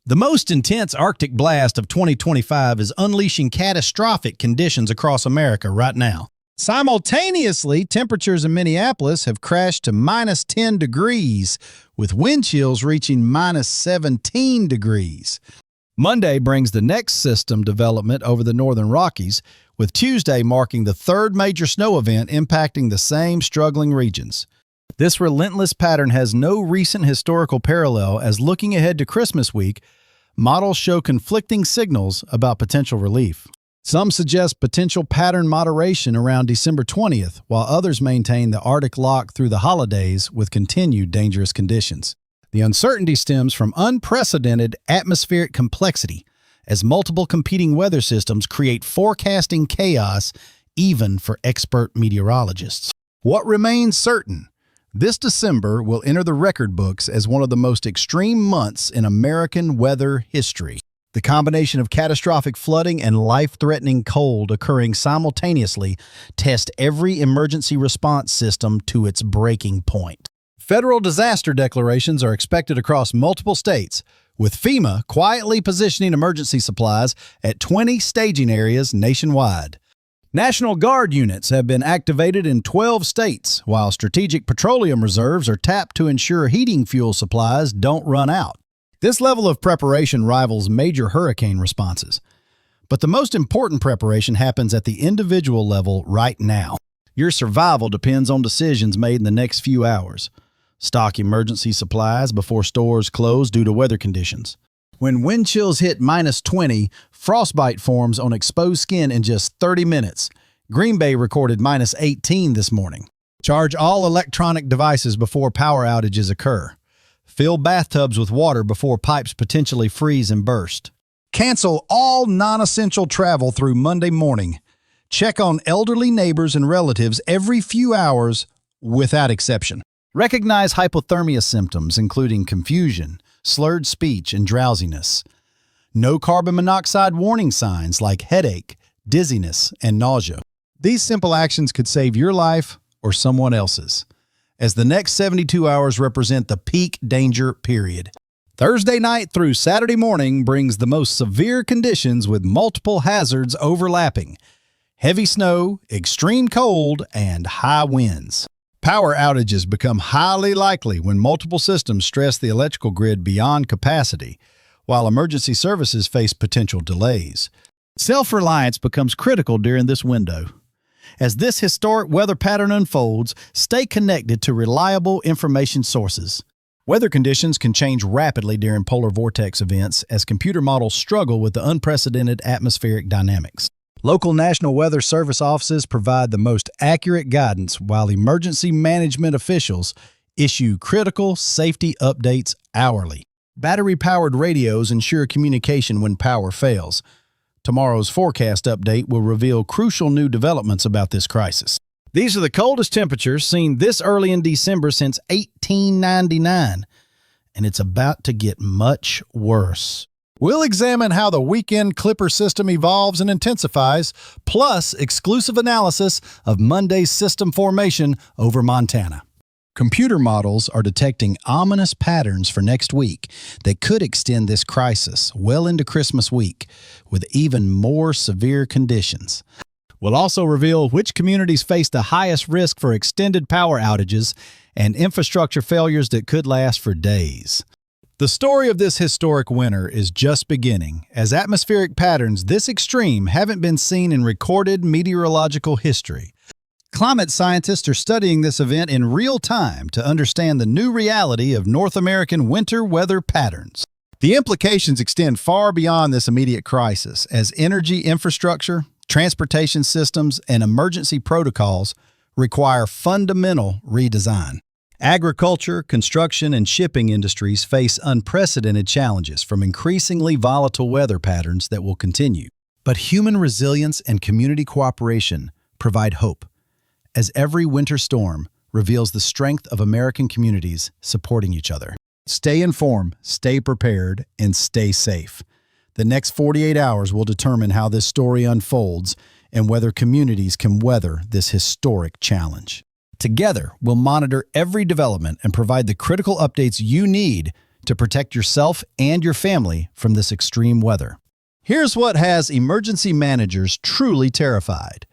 The most intense Arctic blast of 2025 is unleashing catastrophic conditions across America right now. Simultaneously, temperatures in Minneapolis have crashed to minus 10 degrees, with wind chills reaching minus 17 degrees. Monday brings the next system development over the northern Rockies, with Tuesday marking the third major snow event impacting the same struggling regions. This relentless pattern has no recent historical parallel, as looking ahead to Christmas week, models show conflicting signals about potential relief. Some suggest potential pattern moderation around December 20th, while others maintain the Arctic lock through the holidays with continued dangerous conditions. The uncertainty stems from unprecedented atmospheric complexity, as multiple competing weather systems create forecasting chaos even for expert meteorologists. What remains certain? This December will enter the record books as one of the most extreme months in American weather history. The combination of catastrophic flooding and life-threatening cold occurring simultaneously test every emergency response system to its breaking point. Federal disaster declarations are expected across multiple states, with FEMA quietly positioning emergency supplies at 20 staging areas nationwide. National Guard units have been activated in 12 states, while strategic petroleum reserves are tapped to ensure heating fuel supplies don't run out. This level of preparation rivals major hurricane responses. But the most important preparation happens at the individual level right now. Your survival depends on decisions made in the next few hours. Stock emergency supplies before stores close due to weather conditions. When wind chills hit minus 20, frostbite forms on exposed skin in just 30 minutes. Green Bay recorded minus 18 this morning. Charge all electronic devices before power outages occur. Fill bathtubs with water before pipes potentially freeze and burst. Cancel all non-essential travel through Monday morning. Check on elderly neighbors and relatives every few hours without exception. Recognize hypothermia symptoms, including confusion, slurred speech, and drowsiness. No carbon monoxide warning signs like headache, dizziness, and nausea. These simple actions could save your life or someone else's, as the next 72 hours represent the peak danger period. Thursday night through Saturday morning brings the most severe conditions with multiple hazards overlapping: heavy snow, extreme cold, and high winds. Power outages become highly likely when multiple systems stress the electrical grid beyond capacity, while emergency services face potential delays. Self-reliance becomes critical during this window. As this historic weather pattern unfolds, stay connected to reliable information sources. Weather conditions can change rapidly during polar vortex events, as computer models struggle with the unprecedented atmospheric dynamics. Local National Weather Service offices provide the most accurate guidance, while emergency management officials issue critical safety updates hourly. Battery-powered radios ensure communication when power fails. Tomorrow's forecast update will reveal crucial new developments about this crisis. These are the coldest temperatures seen this early in December since 1899, and it's about to get much worse. We'll examine how the weekend Clipper system evolves and intensifies, plus exclusive analysis of Monday's system formation over Montana. Computer models are detecting ominous patterns for next week that could extend this crisis well into Christmas week, with even more severe conditions. We'll also reveal which communities face the highest risk for extended power outages and infrastructure failures that could last for days. The story of this historic winter is just beginning, as atmospheric patterns this extreme haven't been seen in recorded meteorological history. Climate scientists are studying this event in real time to understand the new reality of North American winter weather patterns. The implications extend far beyond this immediate crisis, as energy infrastructure, transportation systems, and emergency protocols require fundamental redesign. Agriculture, construction, and shipping industries face unprecedented challenges from increasingly volatile weather patterns that will continue. But human resilience and community cooperation provide hope, as every winter storm reveals the strength of American communities supporting each other. Stay informed, stay prepared, and stay safe. The next 48 hours will determine how this story unfolds and whether communities can weather this historic challenge. Together, we'll monitor every development and provide the critical updates you need to protect yourself and your family from this extreme weather. Here's what has emergency managers truly terrified.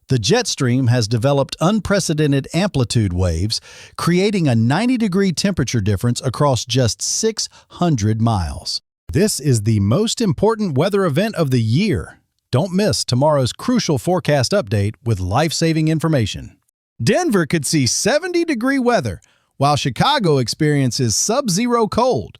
The jet stream has developed unprecedented amplitude waves, creating a 90-degree temperature difference across just 600 miles. This is the most important weather event of the year. Don't miss tomorrow's crucial forecast update with life-saving information. Denver could see 70-degree weather, while Chicago experiences sub-zero cold,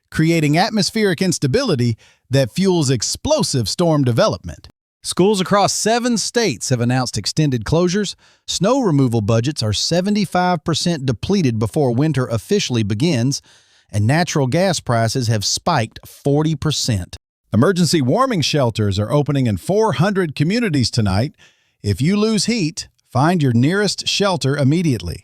creating atmospheric instability that fuels explosive storm development. Schools across 7 states have announced extended closures. Snow removal budgets are 75% depleted before winter officially begins, and natural gas prices have spiked 40%. Emergency warming shelters are opening in 400 communities tonight. If you lose heat, find your nearest shelter immediately.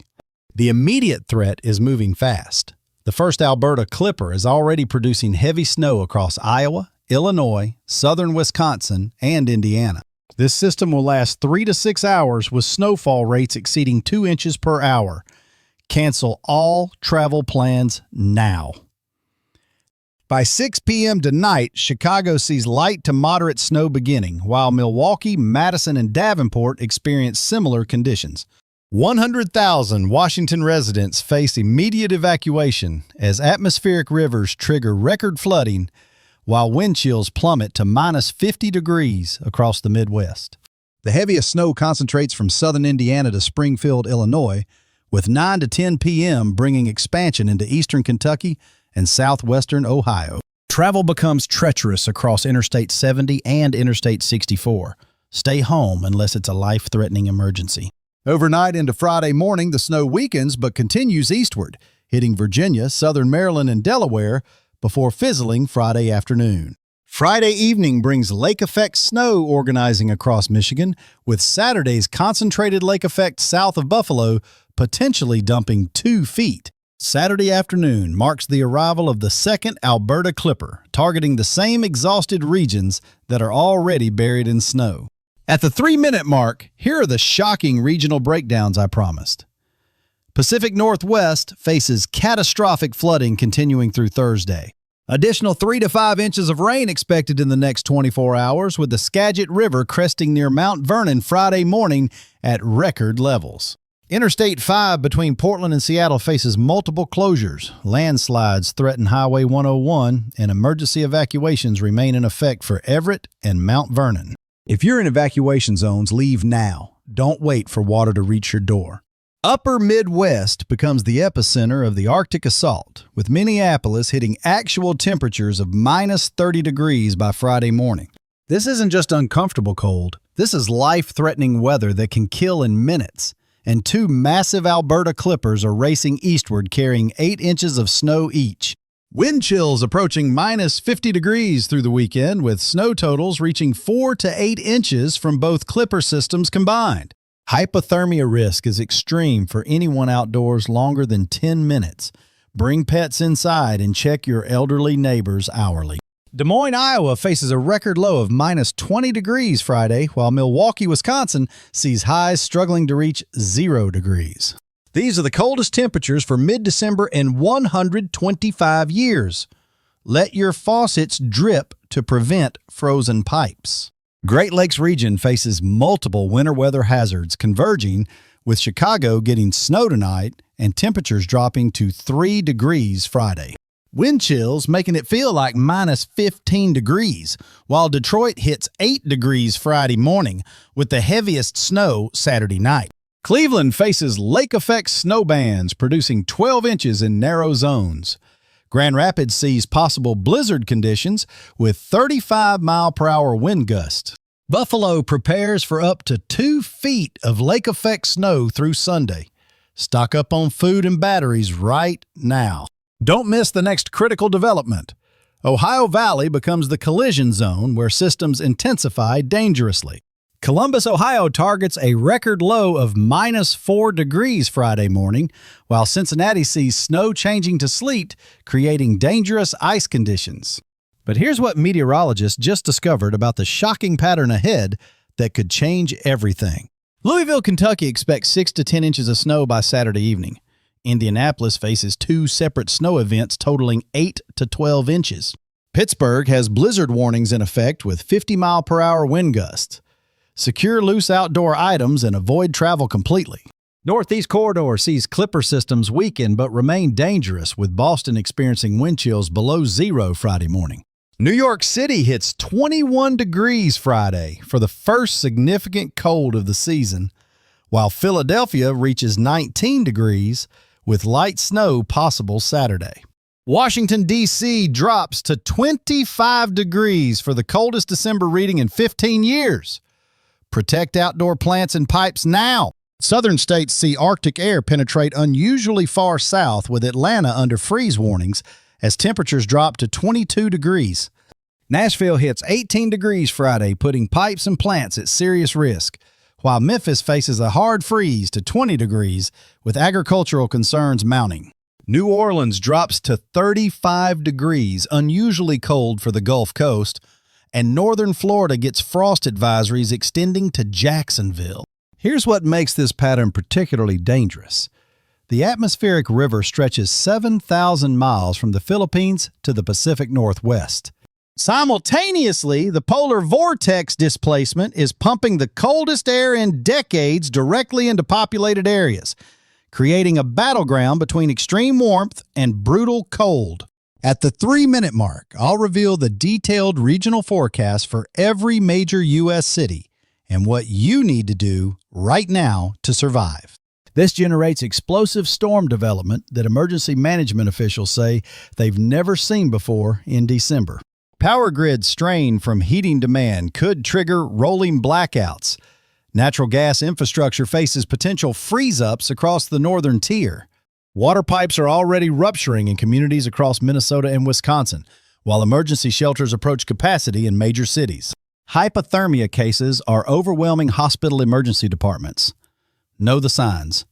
The immediate threat is moving fast. The first Alberta Clipper is already producing heavy snow across Iowa, Illinois, southern Wisconsin, and Indiana. This system will last 3 to 6 hours with snowfall rates exceeding 2 inches per hour. Cancel all travel plans now. By 6 p.m. tonight, Chicago sees light to moderate snow beginning, while Milwaukee, Madison, and Davenport experience similar conditions. 100,000 Washington residents face immediate evacuation as atmospheric rivers trigger record flooding, while wind chills plummet to minus 50 degrees across the Midwest. The heaviest snow concentrates from southern Indiana to Springfield, Illinois, with 9 to 10 p.m. bringing expansion into eastern Kentucky and southwestern Ohio. Travel becomes treacherous across Interstate 70 and Interstate 64. Stay home unless it's a life-threatening emergency. Overnight into Friday morning, the snow weakens but continues eastward, hitting Virginia, southern Maryland, and Delaware before fizzling Friday afternoon. Friday evening brings lake effect snow organizing across Michigan, with Saturday's concentrated lake effect south of Buffalo potentially dumping 2 feet. Saturday afternoon marks the arrival of the second Alberta Clipper, targeting the same exhausted regions that are already buried in snow. At the 3-minute mark, here are the shocking regional breakdowns I promised. Pacific Northwest faces catastrophic flooding continuing through Thursday. Additional 3 to 5 inches of rain expected in the next 24 hours, with the Skagit River cresting near Mount Vernon Friday morning at record levels. Interstate 5 between Portland and Seattle faces multiple closures. Landslides threaten Highway 101, and emergency evacuations remain in effect for Everett and Mount Vernon. If you're in evacuation zones, leave now. Don't wait for water to reach your door. Upper Midwest becomes the epicenter of the Arctic assault, with Minneapolis hitting actual temperatures of minus 30 degrees by Friday morning. This isn't just uncomfortable cold. This is life-threatening weather that can kill in minutes. And 2 massive Alberta Clippers are racing eastward carrying 8 inches of snow each. Wind chills approaching minus 50 degrees through the weekend, with snow totals reaching 4 to 8 inches from both Clipper systems combined. Hypothermia risk is extreme for anyone outdoors longer than 10 minutes. Bring pets inside and check your elderly neighbors hourly. Des Moines, Iowa faces a record low of minus 20 degrees Friday, while Milwaukee, Wisconsin sees highs struggling to reach 0 degrees. These are the coldest temperatures for mid-December in 125 years. Let your faucets drip to prevent frozen pipes. Great Lakes region faces multiple winter weather hazards converging, with Chicago getting snow tonight and temperatures dropping to 3 degrees Friday. Wind chills making it feel like minus 15 degrees, while Detroit hits 8 degrees Friday morning with the heaviest snow Saturday night. Cleveland faces lake effect snow bands producing 12 inches in narrow zones. Grand Rapids sees possible blizzard conditions with 35-mile-per-hour wind gusts. Buffalo prepares for up to 2 feet of lake effect snow through Sunday. Stock up on food and batteries right now. Don't miss the next critical development. Ohio Valley becomes the collision zone where systems intensify dangerously. Columbus, Ohio targets a record low of minus 4 degrees Friday morning, while Cincinnati sees snow changing to sleet, creating dangerous ice conditions. But here's what meteorologists just discovered about the shocking pattern ahead that could change everything. Louisville, Kentucky expects 6 to 10 inches of snow by Saturday evening. Indianapolis faces 2 separate snow events totaling 8 to 12 inches. Pittsburgh has blizzard warnings in effect with 50-mile-per-hour wind gusts. Secure loose outdoor items and avoid travel completely. Northeast Corridor sees Clipper systems weaken but remain dangerous, with Boston experiencing wind chills below 0 Friday morning. New York City hits 21 degrees Friday for the first significant cold of the season, while Philadelphia reaches 19 degrees with light snow possible Saturday. Washington, D.C. drops to 25 degrees for the coldest December reading in 15 years. Protect outdoor plants and pipes now. Southern states see Arctic air penetrate unusually far south, with Atlanta under freeze warnings as temperatures drop to 22 degrees. Nashville hits 18 degrees Friday, putting pipes and plants at serious risk, while Memphis faces a hard freeze to 20 degrees with agricultural concerns mounting. New Orleans drops to 35 degrees, unusually cold for the Gulf Coast, and northern Florida gets frost advisories extending to Jacksonville. Here's what makes this pattern particularly dangerous. The atmospheric river stretches 7,000 miles from the Philippines to the Pacific Northwest. Simultaneously, the polar vortex displacement is pumping the coldest air in decades directly into populated areas, creating a battleground between extreme warmth and brutal cold. At the 3-minute mark, I'll reveal the detailed regional forecast for every major U.S. city and what you need to do right now to survive. This generates explosive storm development that emergency management officials say they've never seen before in December. Power grid strain from heating demand could trigger rolling blackouts. Natural gas infrastructure faces potential freeze-ups across the northern tier. Water pipes are already rupturing in communities across Minnesota and Wisconsin, while emergency shelters approach capacity in major cities. Hypothermia cases are overwhelming hospital emergency departments. Know the signs: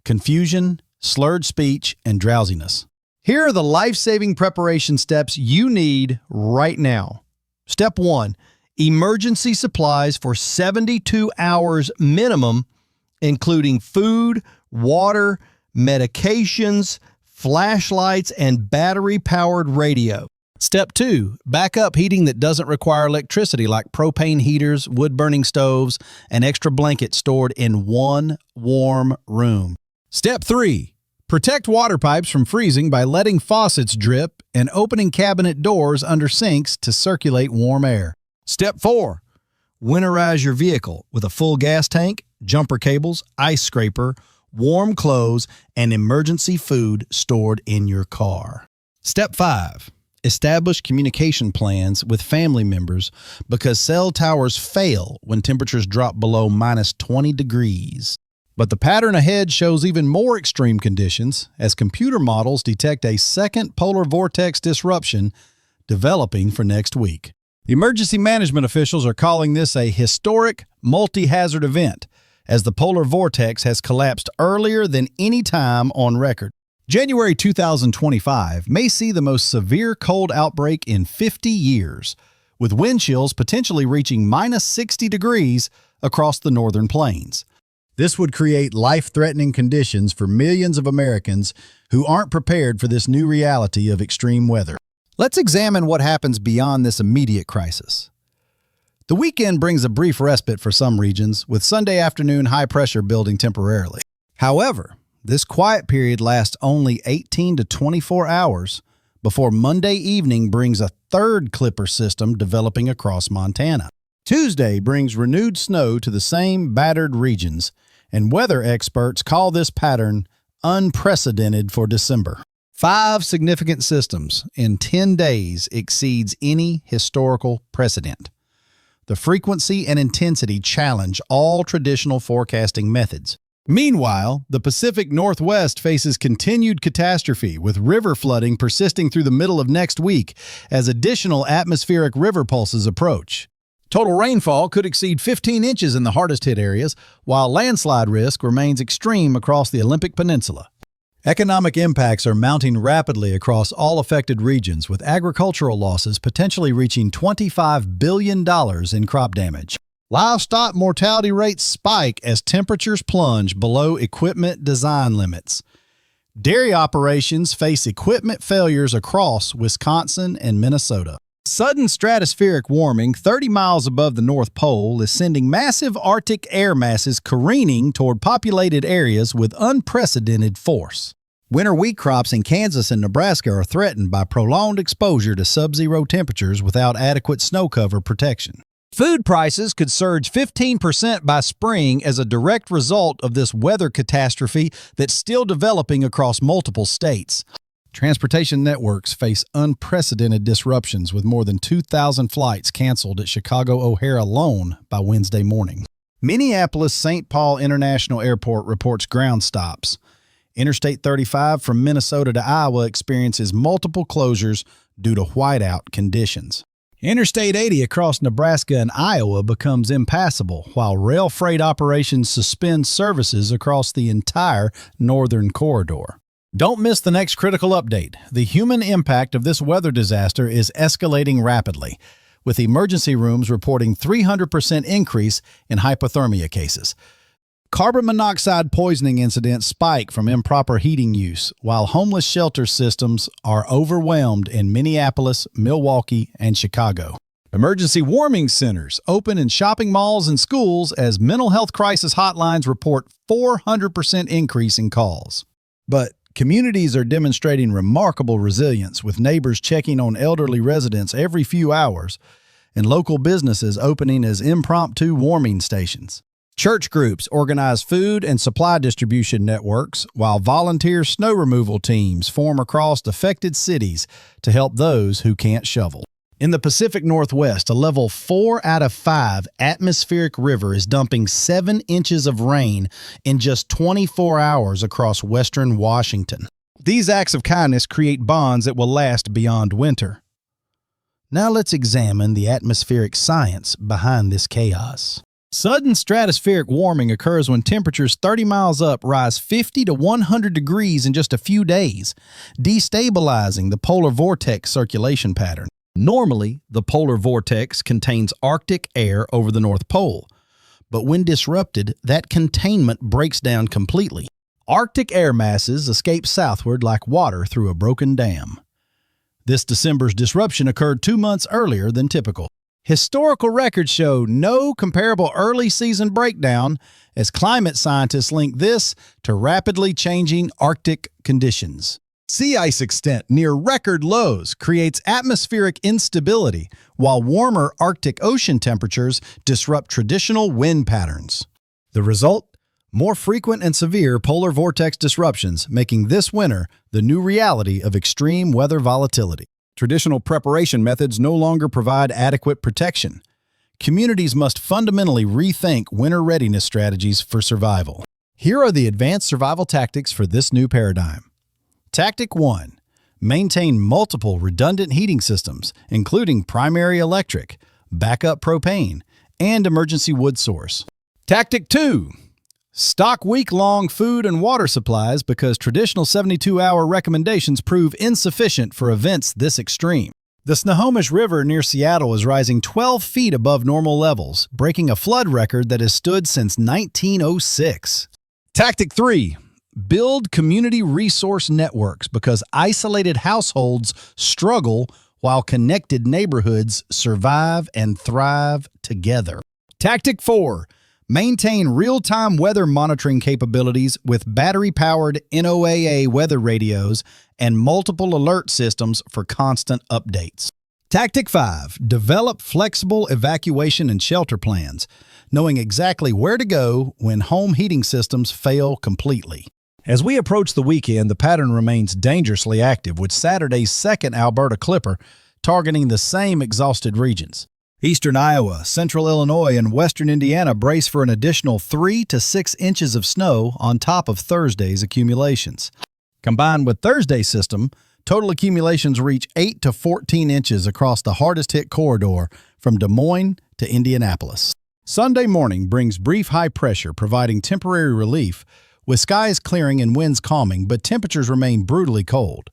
confusion, slurred speech, and drowsiness. Here are the life-saving preparation steps you need right now. Step 1. Emergency supplies for 72 hours minimum, including food, water, medications, flashlights, and battery-powered radio. Step 2. Backup heating that doesn't require electricity, like propane heaters, wood-burning stoves, and extra blankets stored in one warm room. Step 3. Protect water pipes from freezing by letting faucets drip and opening cabinet doors under sinks to circulate warm air. Step 4. Winterize your vehicle with a full gas tank, jumper cables, ice scraper, warm clothes, and emergency food stored in your car. Step 5. Establish communication plans with family members because cell towers fail when temperatures drop below minus 20 degrees. But the pattern ahead shows even more extreme conditions as computer models detect a second polar vortex disruption developing for next week. Emergency management officials are calling this a historic multi-hazard event, as the polar vortex has collapsed earlier than any time on record. January 2025 may see the most severe cold outbreak in 50 years, with wind chills potentially reaching minus 60 degrees across the northern plains. This would create life-threatening conditions for millions of Americans who aren't prepared for this new reality of extreme weather. Let's examine what happens beyond this immediate crisis. The weekend brings a brief respite for some regions, with Sunday afternoon high pressure building temporarily. However, this quiet period lasts only 18 to 24 hours before Monday evening brings a third Clipper system developing across Montana. Tuesday brings renewed snow to the same battered regions, and weather experts call this pattern unprecedented for December. 5 significant systems in 10 days exceeds any historical precedent. The frequency and intensity challenge all traditional forecasting methods. Meanwhile, the Pacific Northwest faces continued catastrophe, with river flooding persisting through the middle of next week as additional atmospheric river pulses approach. Total rainfall could exceed 15 inches in the hardest hit areas, while landslide risk remains extreme across the Olympic Peninsula. Economic impacts are mounting rapidly across all affected regions, with agricultural losses potentially reaching $25 billion in crop damage. Livestock mortality rates spike as temperatures plunge below equipment design limits. Dairy operations face equipment failures across Wisconsin and Minnesota. Sudden stratospheric warming 30 miles above the North Pole is sending massive Arctic air masses careening toward populated areas with unprecedented force. Winter wheat crops in Kansas and Nebraska are threatened by prolonged exposure to sub-zero temperatures without adequate snow cover protection. Food prices could surge 15% by spring as a direct result of this weather catastrophe that's still developing across multiple states. Transportation networks face unprecedented disruptions with more than 2,000 flights canceled at Chicago O'Hare alone by Wednesday morning. Minneapolis-St. Paul International Airport reports ground stops. Interstate 35 from Minnesota to Iowa experiences multiple closures due to whiteout conditions. Interstate 80 across Nebraska and Iowa becomes impassable, while rail freight operations suspend services across the entire northern corridor. Don't miss the next critical update. The human impact of this weather disaster is escalating rapidly, with emergency rooms reporting 300% increase in hypothermia cases. Carbon monoxide poisoning incidents spike from improper heating use, while homeless shelter systems are overwhelmed in Minneapolis, Milwaukee, and Chicago. Emergency warming centers open in shopping malls and schools as mental health crisis hotlines report 400% increase in calls. But communities are demonstrating remarkable resilience, with neighbors checking on elderly residents every few hours and local businesses opening as impromptu warming stations. Church groups organize food and supply distribution networks, while volunteer snow removal teams form across affected cities to help those who can't shovel. In the Pacific Northwest, a level 4 out of 5 atmospheric river is dumping 7 inches of rain in just 24 hours across western Washington. These acts of kindness create bonds that will last beyond winter. Now let's examine the atmospheric science behind this chaos. Sudden stratospheric warming occurs when temperatures 30 miles up rise 50 to 100 degrees in just a few days, destabilizing the polar vortex circulation pattern. Normally, the polar vortex contains Arctic air over the North Pole, but when disrupted, that containment breaks down completely. Arctic air masses escape southward like water through a broken dam. This December's disruption occurred 2 months earlier than typical. Historical records show no comparable early season breakdown, as climate scientists link this to rapidly changing Arctic conditions. Sea ice extent near record lows creates atmospheric instability, while warmer Arctic ocean temperatures disrupt traditional wind patterns. The result? More frequent and severe polar vortex disruptions, making this winter the new reality of extreme weather volatility. Traditional preparation methods no longer provide adequate protection. Communities must fundamentally rethink winter readiness strategies for survival. Here are the advanced survival tactics for this new paradigm. Tactic 1. Maintain multiple redundant heating systems, including primary electric, backup propane, and emergency wood source. Tactic 2. Stock week-long food and water supplies because traditional 72-hour recommendations prove insufficient for events this extreme. The Snohomish River near Seattle is rising 12 feet above normal levels, breaking a flood record that has stood since 1906. Tactic 3. Build community resource networks because isolated households struggle while connected neighborhoods survive and thrive together. Tactic 4. Maintain real-time weather monitoring capabilities with battery-powered NOAA weather radios and multiple alert systems for constant updates. Tactic 5. Develop flexible evacuation and shelter plans, knowing exactly where to go when home heating systems fail completely. As we approach the weekend, the pattern remains dangerously active, with Saturday's second Alberta Clipper targeting the same exhausted regions. Eastern Iowa, central Illinois, and western Indiana brace for an additional 3 to 6 inches of snow on top of Thursday's accumulations. Combined with Thursday's system, total accumulations reach 8 to 14 inches across the hardest-hit corridor from Des Moines to Indianapolis. Sunday morning brings brief high pressure, providing temporary relief, with skies clearing and winds calming, but temperatures remain brutally cold.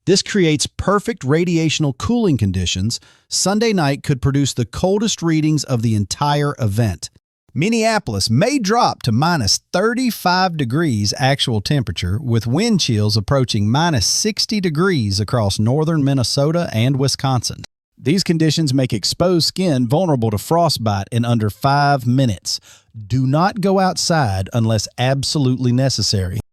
This creates perfect radiational cooling conditions. Sunday night could produce the coldest readings of the entire event. Minneapolis may drop to minus 35 degrees actual temperature, with wind chills approaching minus 60 degrees across northern Minnesota and Wisconsin. These conditions make exposed skin vulnerable to frostbite in under 5 minutes. Do not go outside unless absolutely necessary.